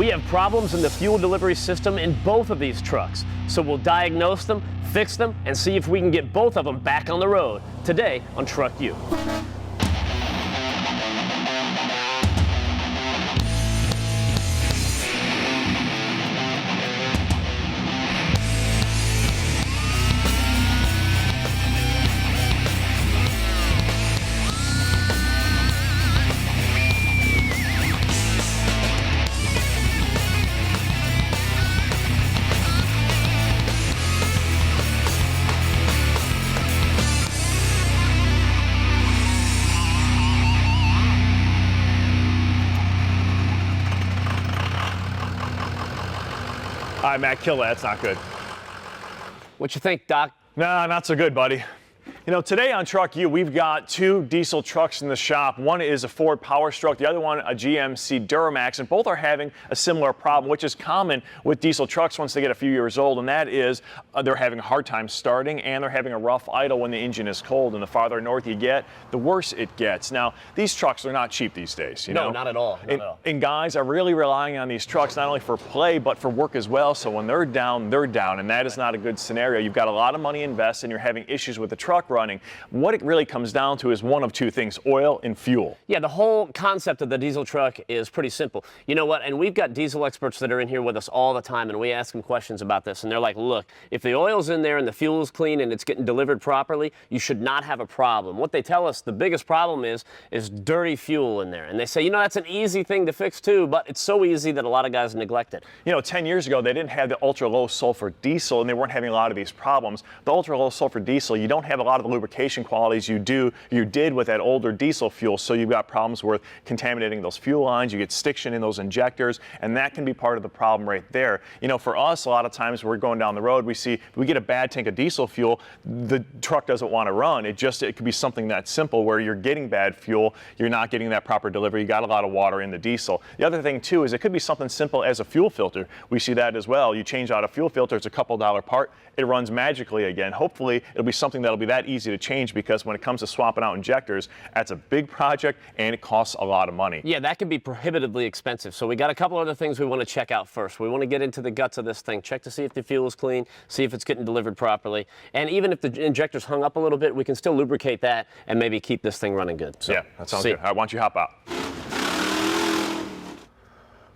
We have problems in the fuel delivery system in both of these trucks, so we'll diagnose them, fix them, and see if we can get both of them back on the road today on TruckU. All right, Matt, kill that. That's not good. What you think, Doc? Nah, not so good, buddy. You know, today on TruckU, we've got two diesel trucks in the shop. One is a Ford Power Stroke, the other one a GMC Duramax, and both are having a similar problem, which is common with diesel trucks once they get a few years old, and that is they're having a hard time starting and they're having a rough idle when the engine is cold. And the farther north you get, the worse it gets. Now, these trucks are not cheap these days. You know? Not at all. And guys are really relying on these trucks not only for play, but for work as well. So when they're down, and that is not a good scenario. You've got a lot of money invested and you're having issues with the truck running. What it really comes down to is one of two things: oil and fuel. Yeah, the whole concept of the diesel truck is pretty simple. You know what? And we've got diesel experts that are in here with us all the time, and we ask them questions about this, and they're like, look, if the oil's in there and the fuel's clean and it's getting delivered properly, you should not have a problem. What they tell us the biggest problem is dirty fuel in there. And they say, you know, that's an easy thing to fix too, but it's so easy that a lot of guys neglect it. You know, 10 years ago, they didn't have the ultra-low sulfur diesel, and they weren't having a lot of these problems. The ultra-low sulfur diesel, you don't have a lot of the lubrication qualities you did with that older diesel fuel, so you've got problems with contaminating those fuel lines, you get stiction in those injectors, and that can be part of the problem right there. You know, for us, a lot of times we're going down the road, we get a bad tank of diesel fuel, the truck doesn't want to run. It could be something that simple where you're getting bad fuel, you're not getting that proper delivery, you got a lot of water in the diesel. The other thing too is it could be something simple as a fuel filter. We see that as well. You change out a fuel filter, it's a couple $1 part, it runs magically again. Hopefully it'll be something that'll be that easy to change, because when it comes to swapping out injectors, that's a big project and it costs a lot of money. Yeah, that can be prohibitively expensive. So we got a couple other things we want to check out first. We want to get into the guts of this thing, check to see if the fuel is clean, see if it's getting delivered properly, and even if the injector's hung up a little bit, we can still lubricate that and maybe keep this thing running good. So, yeah, that sounds good. All right, why don't you hop out?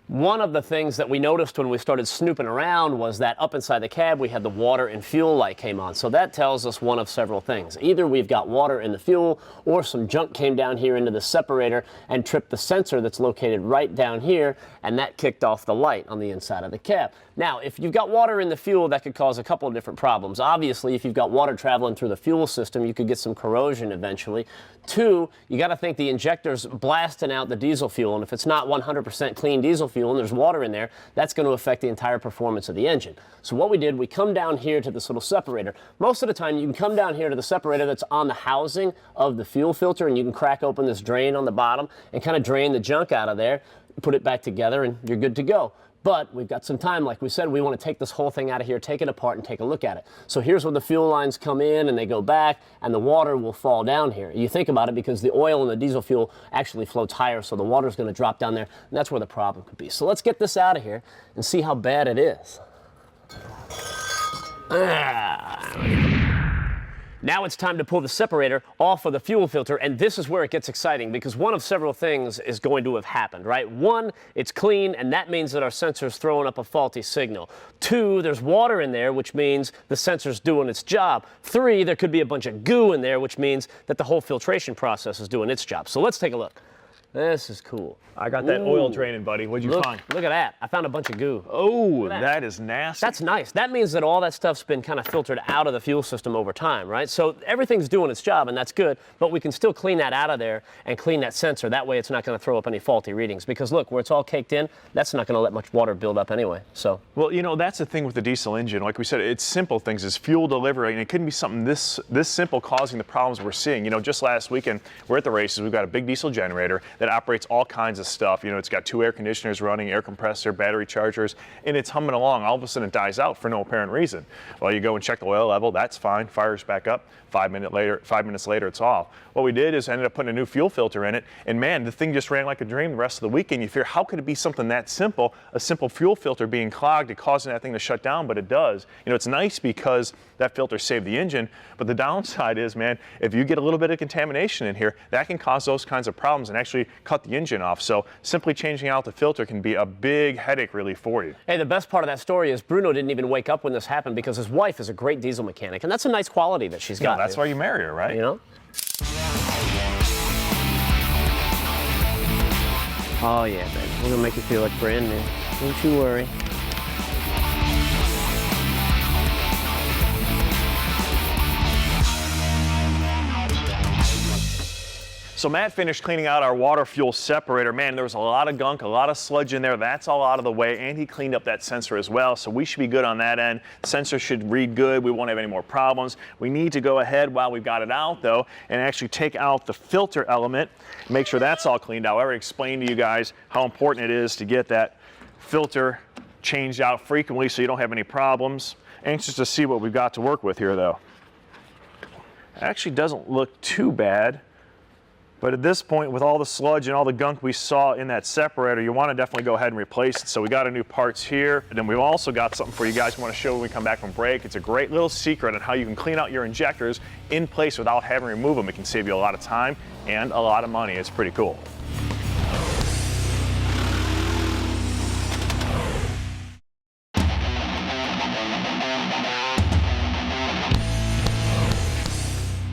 One of the things that we noticed when we started snooping around was that up inside the cab we had the water and fuel light came on. So that tells us one of several things. Either we've got water in the fuel, or some junk came down here into the separator and tripped the sensor that's located right down here, and that kicked off the light on the inside of the cab. Now, if you've got water in the fuel, that could cause a couple of different problems. Obviously, if you've got water traveling through the fuel system, you could get some corrosion eventually. Two, you got to think the injector's blasting out the diesel fuel, and if it's not 100% clean diesel fuel and there's water in there, that's going to affect the entire performance of the engine. So what we did, we come down here to this little separator. Most of the time, you can come down here to the separator that's on the housing of the fuel filter, and you can crack open this drain on the bottom and kind of drain the junk out of there, put it back together, and you're good to go. But we've got some time. Like we said, we want to take this whole thing out of here, take it apart, and take a look at it. So here's where the fuel lines come in and they go back, and the water will fall down here. You think about it, because the oil and the diesel fuel actually floats higher, so the water is going to drop down there, and that's where the problem could be. So let's get this out of here and see how bad it is. Now it's time to pull the separator off of the fuel filter, and this is where it gets exciting, because one of several things is going to have happened, right? One, it's clean, and that means that our sensor's throwing up a faulty signal. Two, there's water in there, which means the sensor's doing its job. Three, there could be a bunch of goo in there, which means that the whole filtration process is doing its job. So let's take a look. This is cool. I got that oil draining, buddy. What'd you find? Look at that. I found a bunch of goo. Oh, that is nasty. That's nice. That means that all that stuff's been kind of filtered out of the fuel system over time, right? So everything's doing its job, and that's good, but we can still clean that out of there and clean that sensor. That way it's not going to throw up any faulty readings, because look, where it's all caked in, that's not going to let much water build up anyway. So, well, you know, that's the thing with the diesel engine. Like we said, it's simple things. It's fuel delivery, and it couldn't be something this simple causing the problems we're seeing. You know, just last weekend, we're at the races. We've got a big diesel generator. that operates all kinds of stuff. You know, it's got 2 air conditioners running, air compressor, battery chargers, and it's humming along. All of a sudden it dies out for no apparent reason. Well, you go and check the oil level, that's fine, fires back up. 5 minutes later, it's off. What we did is ended up putting a new fuel filter in it, and man, the thing just ran like a dream the rest of the weekend. You figure, how could it be something that simple, a simple fuel filter being clogged and causing that thing to shut down? But it does. You know, it's nice because that filter saved the engine, but the downside is, man, if you get a little bit of contamination in here, that can cause those kinds of problems and actually cut the engine off. So simply changing out the filter can be a big headache relief for you. Hey, the best part of that story is Bruno didn't even wake up when this happened because his wife is a great diesel mechanic, and that's a nice quality that she's got. That's why you marry her, right? You know? Oh yeah, baby. We're gonna make you feel like brand new. Don't you worry. So Matt finished cleaning out our water fuel separator. Man, there was a lot of gunk, a lot of sludge in there. That's all out of the way, and he cleaned up that sensor as well, so we should be good on that end. The sensor should read good. We won't have any more problems. We need to go ahead while we've got it out, though, and actually take out the filter element, make sure that's all cleaned out. I already explained to you guys how important it is to get that filter changed out frequently so you don't have any problems. Anxious to see what we've got to work with here, though. It actually doesn't look too bad. But at this point, with all the sludge and all the gunk we saw in that separator, you want to definitely go ahead and replace it. So we got a new parts here. And then we've also got something for you guys we want to show when we come back from break. It's a great little secret on how you can clean out your injectors in place without having to remove them. It can save you a lot of time and a lot of money. It's pretty cool.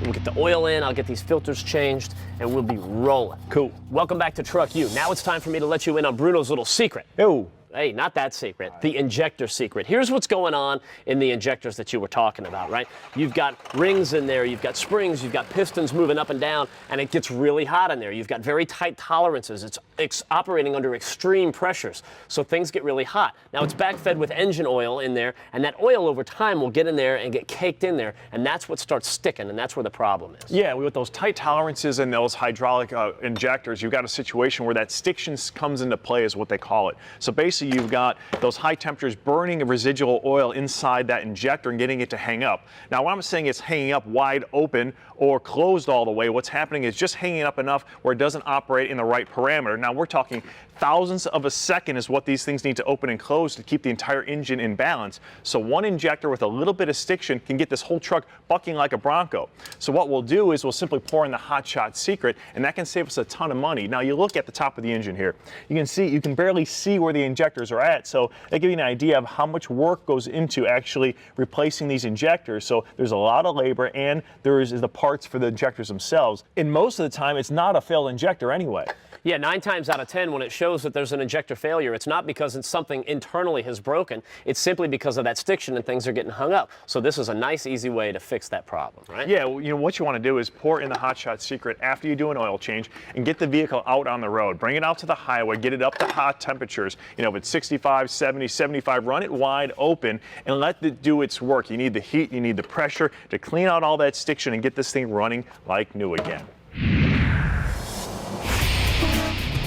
We'll get the oil in, I'll get these filters changed, and we'll be rolling. Cool. Welcome back to TruckU. Now it's time for me to let you in on Bruno's little secret. Oh. Hey, not that secret, the injector secret. Here's what's going on in the injectors that you were talking about, right? You've got rings in there, you've got springs, you've got pistons moving up and down, and it gets really hot in there. You've got very tight tolerances. It's operating under extreme pressures, so things get really hot. Now it's backfed with engine oil in there, and that oil over time will get in there and get caked in there, and that's what starts sticking, and that's where the problem is. Yeah, with those tight tolerances and those hydraulic injectors, you've got a situation where that stiction comes into play is what they call it. So basically you've got those high temperatures burning a residual oil inside that injector and getting it to hang up. Now what I'm saying is hanging up wide open or closed all the way. What's happening is just hanging up enough where it doesn't operate in the right parameter. Now we're talking thousandths of a second is what these things need to open and close to keep the entire engine in balance. So one injector with a little bit of stiction can get this whole truck bucking like a Bronco. So what we'll do is we'll simply pour in the Hot Shot Secret, and that can save us a ton of money. Now you look at the top of the engine here. You can barely see where the injectors are at, so they give you an idea of how much work goes into actually replacing these injectors. So there's a lot of labor, and there is the parts for the injectors themselves. And most of the time, it's not a failed injector anyway. Yeah, 9 times out of 10, when it shows that there's an injector failure, it's not because it's something internally has broken. It's simply because of that stiction and things are getting hung up. So this is a nice, easy way to fix that problem, right? Yeah, well, you know, what you want to do is pour in the Hot Shot Secret after you do an oil change and get the vehicle out on the road. Bring it out to the highway, get it up to hot temperatures. You know, if it's 65, 70, 75, run it wide open and let it do its work. You need the heat, you need the pressure to clean out all that stiction and get this thing running like new again.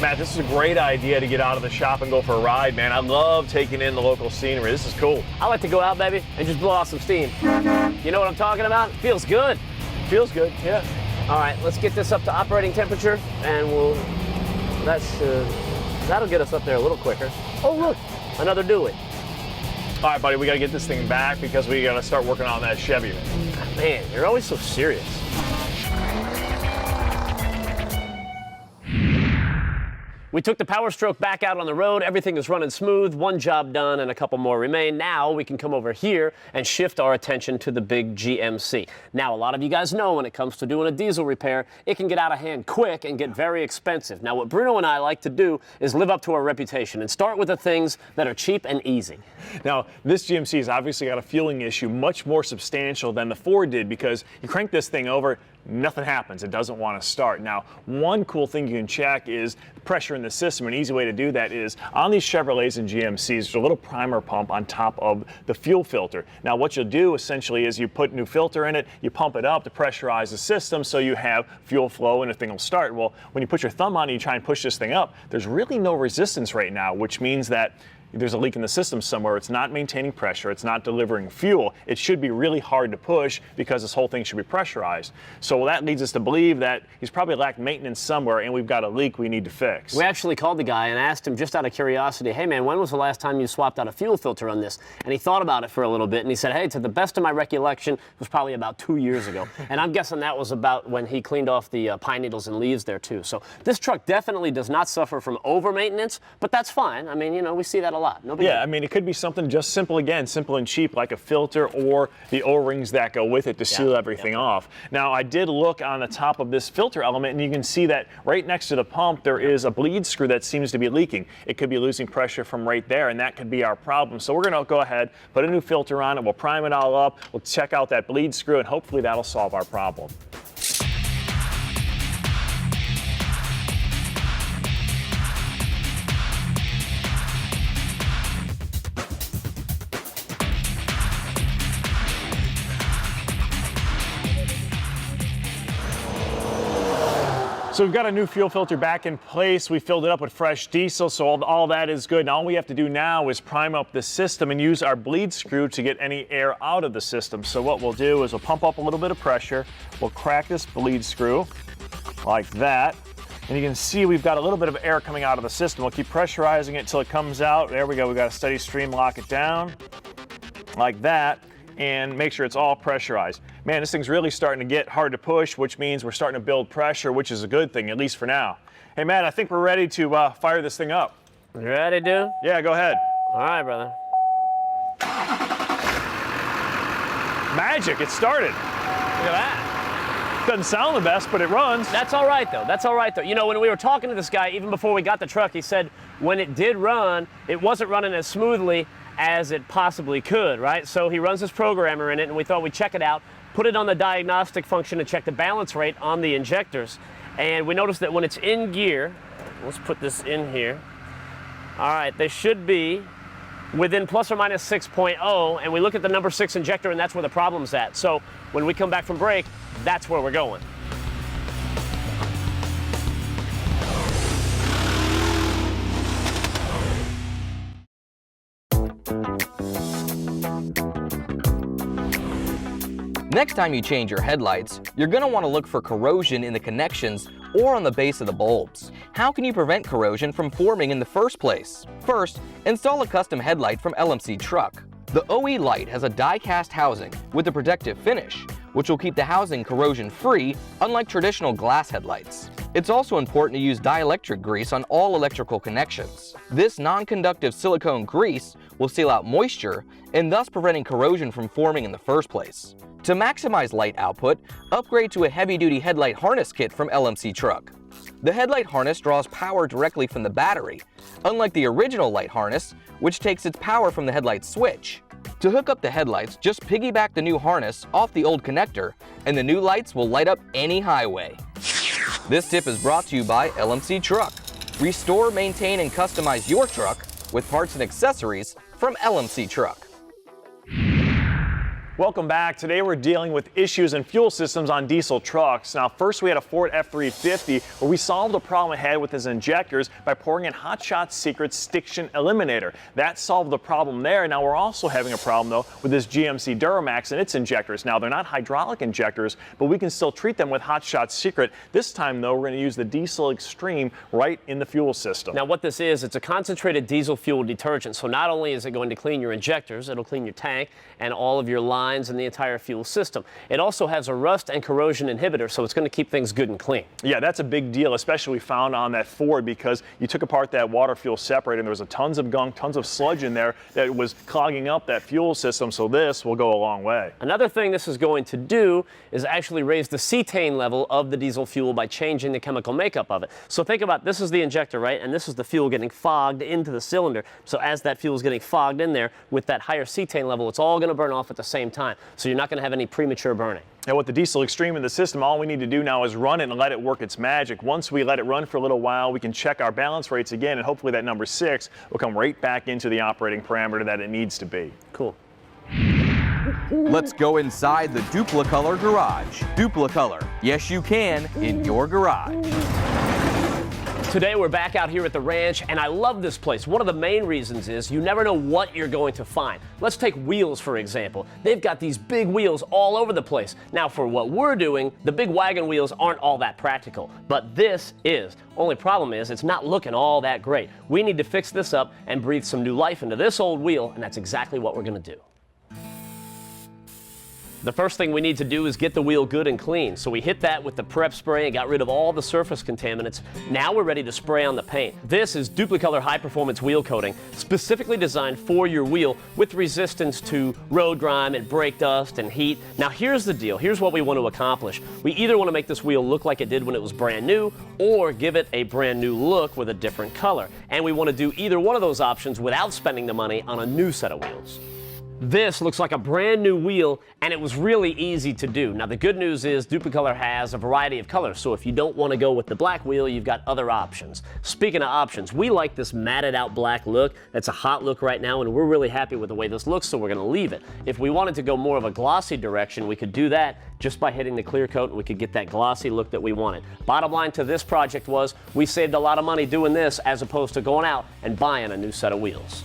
Matt, this is a great idea to get out of the shop and go for a ride, man. I love taking in the local scenery. This is cool. I like to go out, baby, and just blow off some steam. You know what I'm talking about? Feels good. Feels good, yeah. All right, let's get this up to operating temperature, and that'll get us up there a little quicker. Oh, look, another dually. All right, buddy, we got to get this thing back because we got to start working on that Chevy. Man, you're always so serious. We took the Power Stroke back out on the road. Everything is running smooth. One job done and a couple more remain. Now we can come over here and shift our attention to the big GMC. Now, a lot of you guys know when it comes to doing a diesel repair, it can get out of hand quick and get very expensive. Now, what Bruno and I like to do is live up to our reputation and start with the things that are cheap and easy. Now, this GMC has obviously got a fueling issue much more substantial than the Ford did because you crank this thing over, nothing happens. It doesn't want to start. Now, one cool thing you can check is the pressure in in the system. An easy way to do that is on these Chevrolets and GMCs, there's a little primer pump on top of the fuel filter. Now what you'll do essentially is you put new filter in it, you pump it up to pressurize the system so you have fuel flow and the thing will start. Well, when you put your thumb on it, you try and push this thing up, there's really no resistance right now, which means that there's a leak in the system somewhere. It's not maintaining pressure. It's not delivering fuel. It should be really hard to push because this whole thing should be pressurized. So that leads us to believe that he's probably lacked maintenance somewhere and we've got a leak we need to fix. We actually called the guy and asked him just out of curiosity, hey man, when was the last time you swapped out a fuel filter on this? And he thought about it for a little bit and he said, hey, to the best of my recollection, it was probably about 2 years ago. And I'm guessing that was about when he cleaned off the pine needles and leaves there too. So this truck definitely does not suffer from over maintenance, but that's fine. I mean, you know, we see that a lot. Yeah, I mean, it could be something just simple, again, simple and cheap, like a filter or the O-rings that go with it to seal everything off. Now, I did look on the top of this filter element, and you can see that right next to the pump, there is a bleed screw that seems to be leaking. It could be losing pressure from right there, and that could be our problem. So we're going to go ahead, put a new filter on it, we'll prime it all up, we'll check out that bleed screw, and hopefully that'll solve our problem. So we've got a new fuel filter back in place. We filled it up with fresh diesel, so all that is good. Now all we have to do now is prime up the system and use our bleed screw to get any air out of the system. So what we'll do is we'll pump up a little bit of pressure. We'll crack this bleed screw like that. And you can see we've got a little bit of air coming out of the system. We'll keep pressurizing it till it comes out. There we go. We've got a steady stream. Lock it down like that and make sure it's all pressurized. Man, this thing's really starting to get hard to push, which means we're starting to build pressure, which is a good thing, at least for now. Hey, Matt, I think we're ready to fire this thing up. You ready, dude? Yeah, go ahead. All right, brother. Magic, it started. Look at that. Doesn't sound the best, but it runs. That's all right, though. That's all right, though. You know, when we were talking to this guy, even before we got the truck, he said when it did run, it wasn't running as smoothly as it possibly could, right? So he runs his programmer in it, and we thought we'd check it out, put it on the diagnostic function and check the balance rate on the injectors. And we noticed that when it's in gear, let's put this in here. All right, they should be within plus or minus 6.0, and we look at the number 6 injector, and that's where the problem's at. So when we come back from break, that's where we're going. Next time you change your headlights, you're going to want to look for corrosion in the connections or on the base of the bulbs. How can you prevent corrosion from forming in the first place? First, install a custom headlight from LMC Truck. The OE light has a die-cast housing with a protective finish, which will keep the housing corrosion-free, unlike traditional glass headlights. It's also important to use dielectric grease on all electrical connections. This non-conductive silicone grease will seal out moisture and thus preventing corrosion from forming in the first place. To maximize light output, upgrade to a heavy-duty headlight harness kit from LMC Truck. The headlight harness draws power directly from the battery, unlike the original light harness, which takes its power from the headlight switch. To hook up the headlights, just piggyback the new harness off the old connector, and the new lights will light up any highway. This tip is brought to you by LMC Truck. Restore, maintain, and customize your truck with parts and accessories from LMC Truck. Welcome back. Today we're dealing with issues in fuel systems on diesel trucks. Now first we had a Ford F-350 where we solved a problem it had with his injectors by pouring in Hot Secret Stiction Eliminator. That solved the problem there. Now we're also having a problem though with this GMC Duramax and its injectors. Now they're not hydraulic injectors, but we can still treat them with Hot Secret. This time though we're going to use the Diesel Xtreme right in the fuel system. Now what this is, it's a concentrated diesel fuel detergent. So not only is it going to clean your injectors, it'll clean your tank and all of your lines and the entire fuel system. It also has a rust and corrosion inhibitor, so it's going to keep things good and clean. Yeah, that's a big deal, especially we found on that Ford because you took apart that water fuel separator and there was a tons of gunk, tons of sludge in there that was clogging up that fuel system, so this will go a long way. Another thing this is going to do is actually raise the cetane level of the diesel fuel by changing the chemical makeup of it. So think about, this is the injector, right? And this is the fuel getting fogged into the cylinder. So as that fuel is getting fogged in there with that higher cetane level, it's all going to burn off at the same time. So you're not going to have any premature burning. And with the diesel Xtreme in the system, all we need to do now is run it and let it work its magic. Once we let it run for a little while, we can check our balance rates again, and hopefully that number 6 will come right back into the operating parameter that it needs to be. Cool. Let's go inside the Duplicolor garage. Duplicolor, yes you can, in your garage. Today we're back out here at the ranch, and I love this place. One of the main reasons is you never know what you're going to find. Let's take wheels, for example. They've got these big wheels all over the place. Now, for what we're doing, the big wagon wheels aren't all that practical, but this is. Only problem is it's not looking all that great. We need to fix this up and breathe some new life into this old wheel, and that's exactly what we're going to do. The first thing we need to do is get the wheel good and clean. So we hit that with the prep spray and got rid of all the surface contaminants. Now we're ready to spray on the paint. This is Duplicolor High Performance Wheel Coating, specifically designed for your wheel with resistance to road grime and brake dust and heat. Now here's the deal. Here's what we want to accomplish. We either want to make this wheel look like it did when it was brand new, or give it a brand new look with a different color. And we want to do either one of those options without spending the money on a new set of wheels. This looks like a brand new wheel, and it was really easy to do. Now the good news is Duplicolor has a variety of colors, so if you don't want to go with the black wheel, you've got other options. Speaking of options, we like this matted out black look. That's a hot look right now, and we're really happy with the way this looks, so we're going to leave it. If we wanted to go more of a glossy direction, we could do that just by hitting the clear coat, and we could get that glossy look that we wanted. Bottom line to this project was we saved a lot of money doing this as opposed to going out and buying a new set of wheels.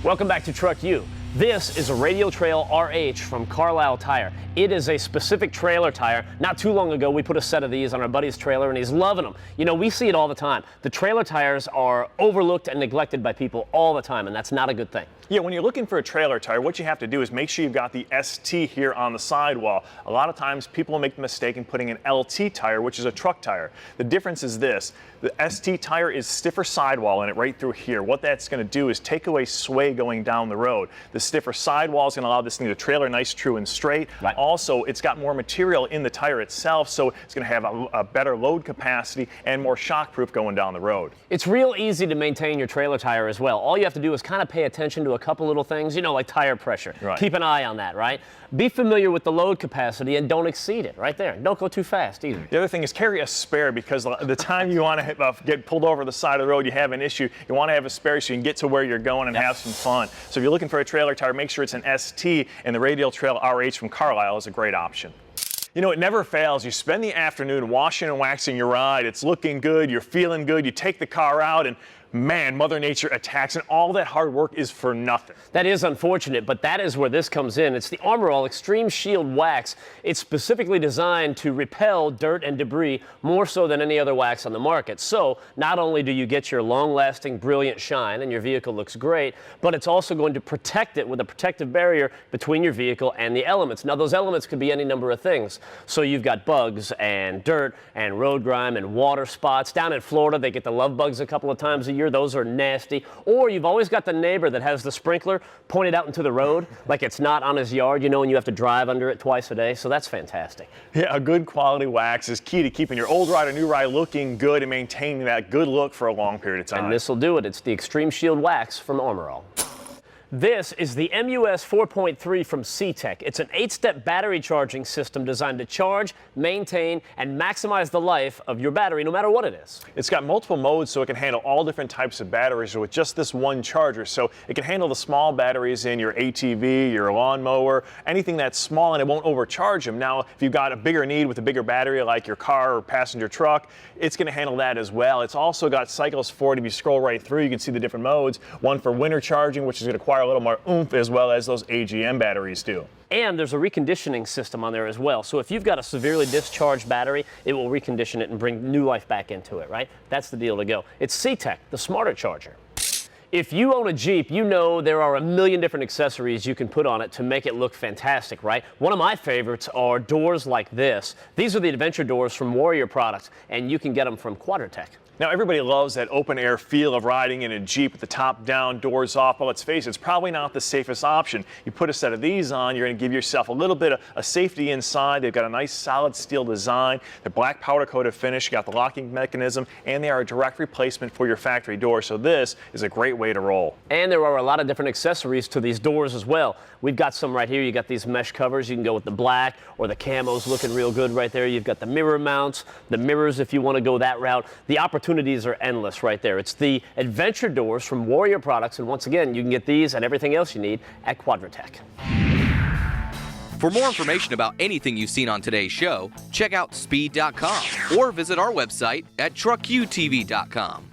Welcome back to TruckU. This is a Radial Trail RH from Carlisle Tire. It is a specific trailer tire. Not too long ago, we put a set of these on our buddy's trailer, and he's loving them. You know, we see it all the time. The trailer tires are overlooked and neglected by people all the time, and that's not a good thing. Yeah, when you're looking for a trailer tire, what you have to do is make sure you've got the ST here on the sidewall. A lot of times people make the mistake in putting an LT tire, which is a truck tire. The difference is this. The ST tire is stiffer sidewall in it right through here. What that's going to do is take away sway going down the road. The stiffer sidewall is going to allow this thing to trailer nice, true, and straight. Right. Also, it's got more material in the tire itself, so it's going to have a better load capacity and more shockproof going down the road. It's real easy to maintain your trailer tire as well. All you have to do is kind of pay attention to a couple little things, you know, like tire pressure. Right. Keep an eye on that, right? Be familiar with the load capacity and don't exceed it, right there. Don't go too fast either. The other thing is carry a spare, because the time you want to get pulled over the side of the road, you have an issue, you want to have a spare so you can get to where you're going and have some fun. So if you're looking for a trailer tire, make sure it's an ST, and the Radial Trail RH from Carlisle is a great option. You know, it never fails. You spend the afternoon washing and waxing your ride. It's looking good, you're feeling good, you take the car out, and man, Mother Nature attacks, and all that hard work is for nothing. That is unfortunate, but that is where this comes in. It's the Armor All Xtreme Shield Wax. It's specifically designed to repel dirt and debris more so than any other wax on the market. So not only do you get your long-lasting, brilliant shine, and your vehicle looks great, but it's also going to protect it with a protective barrier between your vehicle and the elements. Now, those elements could be any number of things. So you've got bugs and dirt and road grime and water spots. Down in Florida, they get the love bugs a couple of times a year. Those are nasty. Or you've always got the neighbor that has the sprinkler pointed out into the road like it's not on his yard, you know, and you have to drive under it twice a day. So that's fantastic. Yeah, a good quality wax is key to keeping your old ride or new ride looking good and maintaining that good look for a long period of time. And this will do it. It's the Xtreme Shield Wax from Armor All. This is the MUS 4.3 from C-Tech. It's an 8-step battery charging system designed to charge, maintain, and maximize the life of your battery, no matter what it is. It's got multiple modes, so it can handle all different types of batteries with just this one charger. So it can handle the small batteries in your ATV, your lawnmower, anything that's small, and it won't overcharge them. Now, if you've got a bigger need with a bigger battery like your car or passenger truck, it's going to handle that as well. It's also got cycles for it. If you scroll right through, you can see the different modes. One for winter charging, which is going to require a little more oomph, as well as those AGM batteries do. And there's a reconditioning system on there as well. So if you've got a severely discharged battery, it will recondition it and bring new life back into it, right? That's the deal to go. It's C-Tech, the smarter charger. if you own a Jeep, you know there are a million different accessories you can put on it to make it look fantastic, right? One of my favorites are doors like this. These are the adventure doors from Warrior Products, and you can get them from Quadratech. Now, everybody loves that open air feel of riding in a Jeep with the top down, doors off, but let's face it, it's probably not the safest option. You put a set of these on, you're going to give yourself a little bit of safety inside. They've got a nice solid steel design. They're black powder coated finish, you got the locking mechanism, and they are a direct replacement for your factory door, so this is a great way to roll. And there are a lot of different accessories to these doors as well. We've got some right here. You got these mesh covers. You can go with the black or the camos looking real good right there. You've got the mirror mounts, the mirrors if you want to go that route. The opportunities are endless right there. It's the adventure doors from Warrior Products, and once again, you can get these and everything else you need at Quadratech. For more information about anything you've seen on today's show, check out speed.com or visit our website at truckutv.com.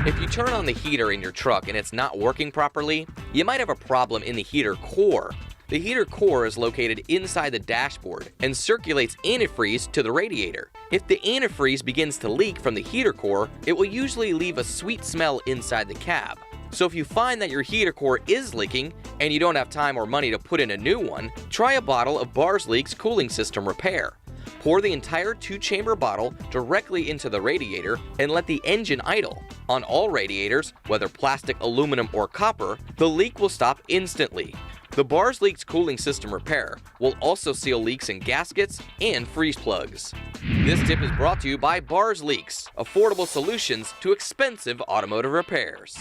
If you turn on the heater in your truck and it's not working properly, you might have a problem in the heater core. The heater core is located inside the dashboard and circulates antifreeze to the radiator. If the antifreeze begins to leak from the heater core, it will usually leave a sweet smell inside the cab. So if you find that your heater core is leaking and you don't have time or money to put in a new one, try a bottle of Barros Leaks Cooling System Repair. Pour the entire 2-chamber bottle directly into the radiator and let the engine idle. On all radiators, whether plastic, aluminum, or copper, the leak will stop instantly. The Barros Leaks Cooling System Repair will also seal leaks in gaskets and freeze plugs. This tip is brought to you by Barros Leaks, affordable solutions to expensive automotive repairs.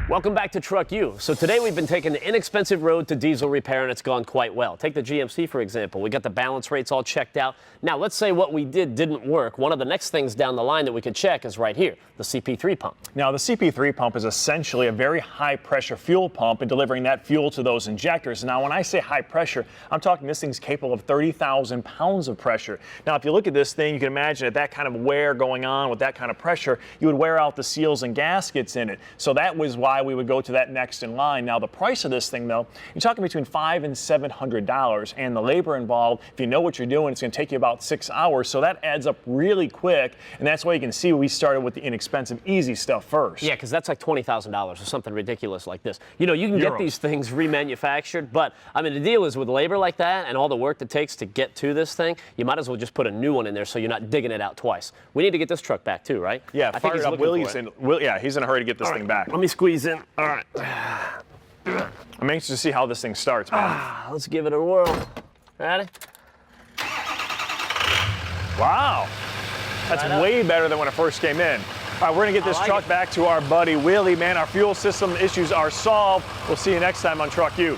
Welcome back to TruckU. So today we've been taking the inexpensive road to diesel repair, and it's gone quite well. Take the GMC, for example. We got the balance rates all checked out. Now, let's say what we did didn't work. One of the next things down the line that we could check is right here, the Cp3 pump. Now, the Cp3 pump is essentially a very high-pressure fuel pump and delivering that fuel to those injectors. Now, when I say high pressure, I'm talking this thing's capable of 30,000 pounds of pressure. Now, if you look at this thing, you can imagine at that kind of wear going on with that kind of pressure, you would wear out the seals and gaskets in it. So that was why we would go to that next in line. Now, the price of this thing, though, you're talking between $500 and $700, and the labor involved, if you know what you're doing, it's going to take you about 6 hours. So that adds up really quick, and that's why you can see we started with the inexpensive, easy stuff first. Yeah, because that's like $20,000 or something ridiculous like this. You know, you can get these things remanufactured, but I mean, the deal is with labor like that and all the work it takes to get to this thing, you might as well just put a new one in there so you're not digging it out twice. We need to get this truck back too, right? Yeah, fire it up. Willie's in. Yeah, he's in a hurry to get this thing back. Let me squeeze in. All right. I'm anxious to see how this thing starts, man. Let's give it a whirl. Ready? Wow. That's way better than when it first came in. All right, we're going to get this truck back to our buddy Willie. Man, our fuel system issues are solved. We'll see you next time on TruckU.